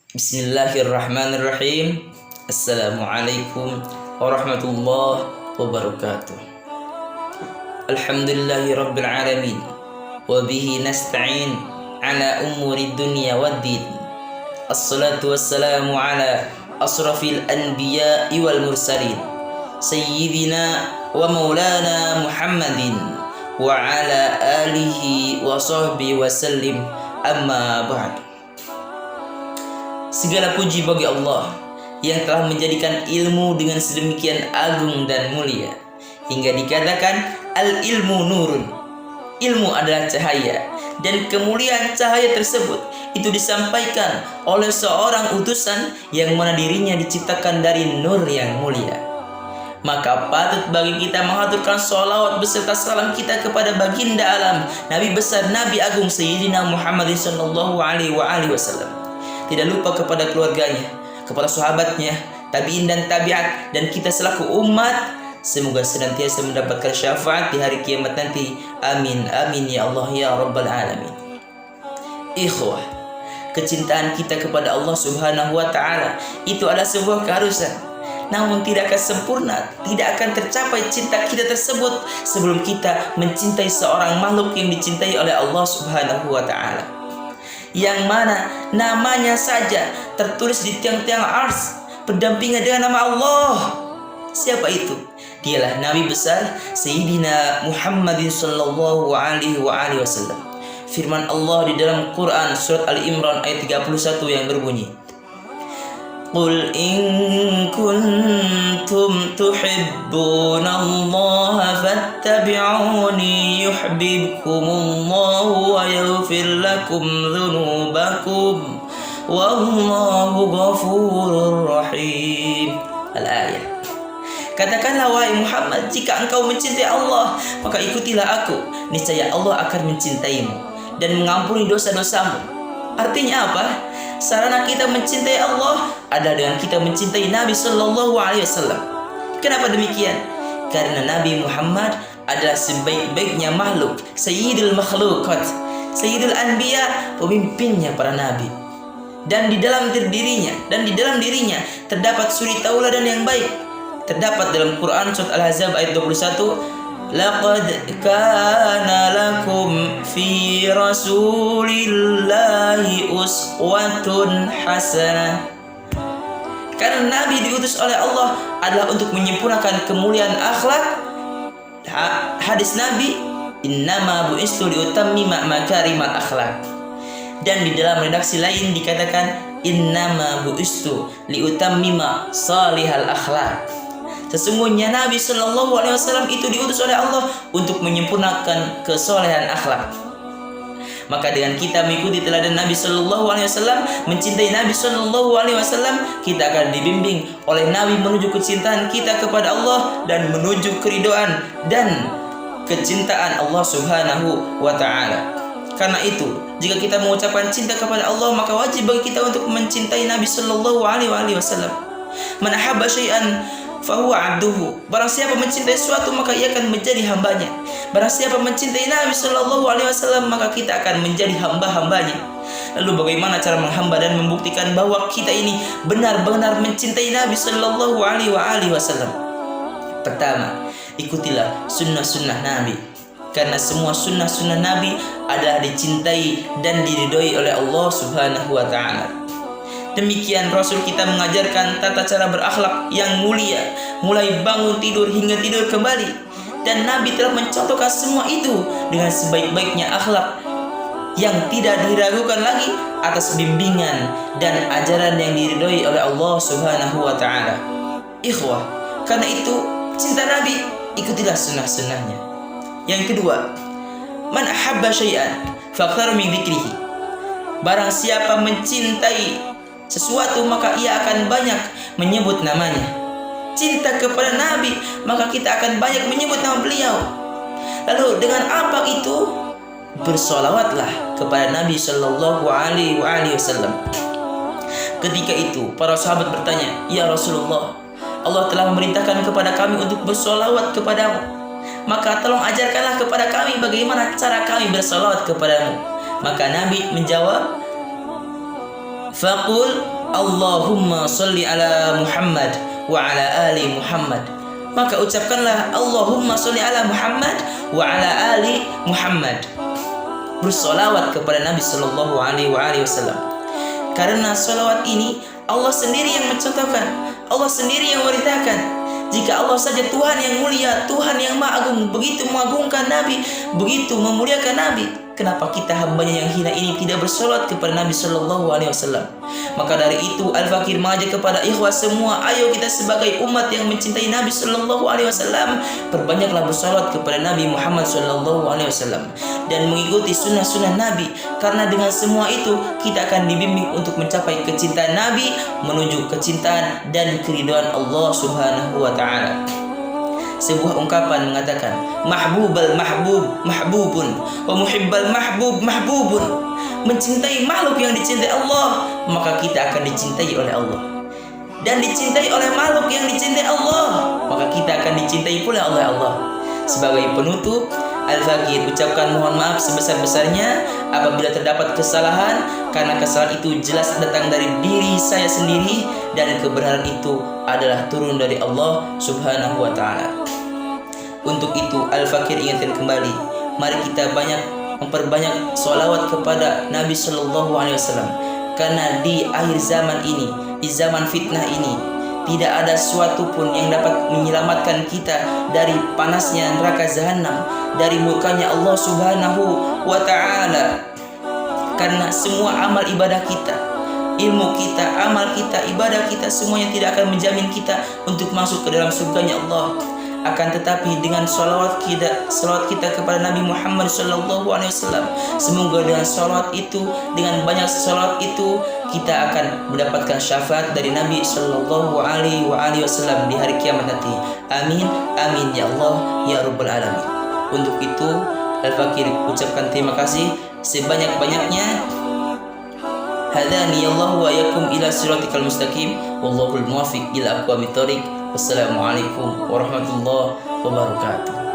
Bismillahirrahmanirrahim. Assalamualaikum warahmatullahi wabarakatuh. Alhamdulillahi rabbil alamin. Wabihi nasta'in ala umuri dunya waddin. Assalatu wassalamu ala asrafil anbiya'i wal mursalin, Sayyidina wa maulana Muhammadin wa ala alihi wa sahbihi wa sallim. Amma ba'd. Segala puji bagi Allah yang telah menjadikan ilmu dengan sedemikian agung dan mulia, hingga dikatakan al-ilmu nurun. Ilmu adalah cahaya, dan kemuliaan cahaya tersebut itu disampaikan oleh seorang utusan yang mana dirinya diciptakan dari nur yang mulia. Maka patut bagi kita mengaturkan sholawat beserta salam kita kepada baginda alam, Nabi besar, Nabi agung Sayyidina Muhammad sallallahu alaihi wasallam. Tidak lupa kepada keluarganya, kepada sahabatnya, tabi'in dan tabi'at, dan kita selaku umat. Semoga senantiasa mendapatkan syafaat di hari kiamat nanti. Amin, amin ya Allah ya Rabbal Alamin. Ikhwah, kecintaan kita kepada Allah Subhanahu wa Ta'ala itu adalah sebuah keharusan. Namun tidak akan sempurna, tidak akan tercapai cinta kita tersebut sebelum kita mencintai seorang makhluk yang dicintai oleh Allah Subhanahu wa Ta'ala, yang mana namanya saja tertulis di tiang-tiang ars, berdampingan dengan nama Allah. Siapa itu? Dialah Nabi besar Sayyidina Muhammadin sallallahu alaihi wasallam. Firman Allah di dalam Quran surat Al-Imran ayat 31 yang berbunyi, Qul in kuntum tuhibbunallaha fattabi'uni yuhibbukumullahu wa yaghfir lakum dhunubakum wallahu ghafurur rahim. Al-ayat. Katakanlah wahai Muhammad, jika engkau mencintai Allah, maka ikutilah aku, niscaya Allah akan mencintaimu dan mengampuni dosa-dosamu. Artinya apa? Sarana kita mencintai Allah adalah dengan kita mencintai Nabi sallallahu alaihi wasallam. Kenapa demikian? Karena Nabi Muhammad adalah sebaik-baiknya makhluk, sayyidul makhlukat, sayyidul anbiya, pemimpinnya para nabi. Dan di dalam dirinya terdapat suri tauladan yang baik. Terdapat dalam Quran surat Al-Ahzab ayat 21, Laqad kana lakum fi rasulillahi uswatun hasanah. Karena Nabi diutus oleh Allah adalah untuk menyempurnakan kemuliaan akhlak. Hadis Nabi, innama bu'istu liutammima makarimal akhlak. Dan di dalam redaksi lain dikatakan, innama bu'istu liutammima salihal akhlak. Sesungguhnya Nabi sallallahu alaihi wasallam itu diutus oleh Allah untuk menyempurnakan kesolehan akhlak. Maka dengan kita mengikuti teladan Nabi sallallahu alaihi wasallam, mencintai Nabi sallallahu alaihi wasallam, kita akan dibimbing oleh Nabi menuju kecintaan kita kepada Allah dan menuju keridhaan dan kecintaan Allah Subhanahu wa Ta'ala. Karena itu, jika kita mengucapkan cinta kepada Allah, maka wajib bagi kita untuk mencintai Nabi sallallahu alaihi wasallam. Man ahabba syai'an fahuwa abduhu. Barang siapa mencintai sesuatu, maka ia akan menjadi hambanya. Barang siapa mencintai Nabi sallallahu alaihi wasallam, maka kita akan menjadi hamba-hambanya. Lalu bagaimana cara menghamba dan membuktikan bahwa kita ini benar-benar mencintai Nabi sallallahu alaihi wasallam? Pertama, ikutilah sunnah-sunnah Nabi. Karena semua sunnah-sunnah Nabi adalah dicintai dan diridhoi oleh Allah Subhanahu wa Ta'ala. Demikian Rasul kita mengajarkan tata cara berakhlak yang mulia, mulai bangun tidur hingga tidur kembali. Dan Nabi telah mencontohkan semua itu dengan sebaik-baiknya akhlak yang tidak diragukan lagi atas bimbingan dan ajaran yang diridhoi oleh Allah Subhanahu wa Ta'ala. Ikhwah, karena itu cinta Nabi, ikutilah sunnah-sunnahnya. Yang kedua, man ahabba syai'an faqtar min dzikrihi. Barang siapa mencintai sesuatu, maka ia akan banyak menyebut namanya. Cinta kepada Nabi, maka kita akan banyak menyebut nama beliau. Lalu dengan apa itu? Bersolawatlah kepada Nabi sallallahu alaihi wasallam. Ketika itu para sahabat bertanya, ya Rasulullah, Allah telah memerintahkan kepada kami untuk bersolawat kepadamu, maka tolong ajarkanlah kepada kami bagaimana cara kami bersolawat kepadamu. Maka Nabi menjawab, Faqul Allahumma sholli ala Muhammad wa ala ali Muhammad. Maka ucapkanlah Allahumma sholli ala Muhammad wa ala ali Muhammad. Bersolawat kepada Nabi Sallallahu Alaihi Wasallam. Karena solawat ini Allah sendiri yang mencontohkan, Allah sendiri yang memerintahkan. Jika Allah saja Tuhan yang mulia, Tuhan yang maha agung, begitu mengagungkan Nabi, begitu memuliakan Nabi, kenapa kita hambanya yang hina ini tidak bersolawat kepada Nabi Sallallahu Alaihi Wasallam? Maka dari itu Al-Fakir mengajak kepada ikhwah semua, ayo kita sebagai umat yang mencintai Nabi Sallallahu Alaihi Wasallam, perbanyaklah bersolawat kepada Nabi Muhammad Sallallahu Alaihi Wasallam dan mengikuti sunnah-sunnah Nabi. Karena dengan semua itu kita akan dibimbing untuk mencapai kecintaan Nabi, menuju kecintaan dan keridhaan Allah Subhanahu wa Ta'ala. Sebuah ungkapan mengatakan, mahbubal mahbub mahbubun wa muhibbal mahbub mahbubun. Mencintai makhluk yang dicintai Allah, maka kita akan dicintai oleh Allah. Dan dicintai oleh makhluk yang dicintai Allah, maka kita akan dicintai pula oleh Allah. Sebagai penutup, Al-Fakir ucapkan mohon maaf sebesar-besarnya apabila terdapat kesalahan, karena kesalahan itu jelas datang dari diri saya sendiri dan kebenaran itu adalah turun dari Allah Subhanahu wa Ta'ala. Untuk itu Al-Fakir ingatkan kembali, mari kita memperbanyak sholawat kepada Nabi Sallallahu Alaihi Wasallam. Karena di akhir zaman ini, di zaman fitnah ini, tidak ada sesuatu pun yang dapat menyelamatkan kita dari panasnya neraka jahanam, dari murkanya Allah Subhanahu wa Ta'ala. Karena semua amal ibadah kita, ilmu kita, amal kita, ibadah kita, semuanya tidak akan menjamin kita untuk masuk ke dalam surganya Allah. Akan tetapi dengan salawat kita kepada Nabi Muhammad Sallallahu Alaihi Wasallam, semoga dengan salawat itu, dengan banyak salawat itu, kita akan mendapatkan syafaat dari Nabi Sallallahu Alaihi Wasallam di hari kiamat nanti. Amin, amin ya Allah ya Rabbal Alamin. Untuk itu Al-Fakir ucapkan terima kasih sebanyak-banyaknya. Hadani Allah wa yakum ila siratikal mustaqim, wallahul muwaffiq ila aqwamit thoriq. Wassalamualaikum warahmatullahi wabarakatuh.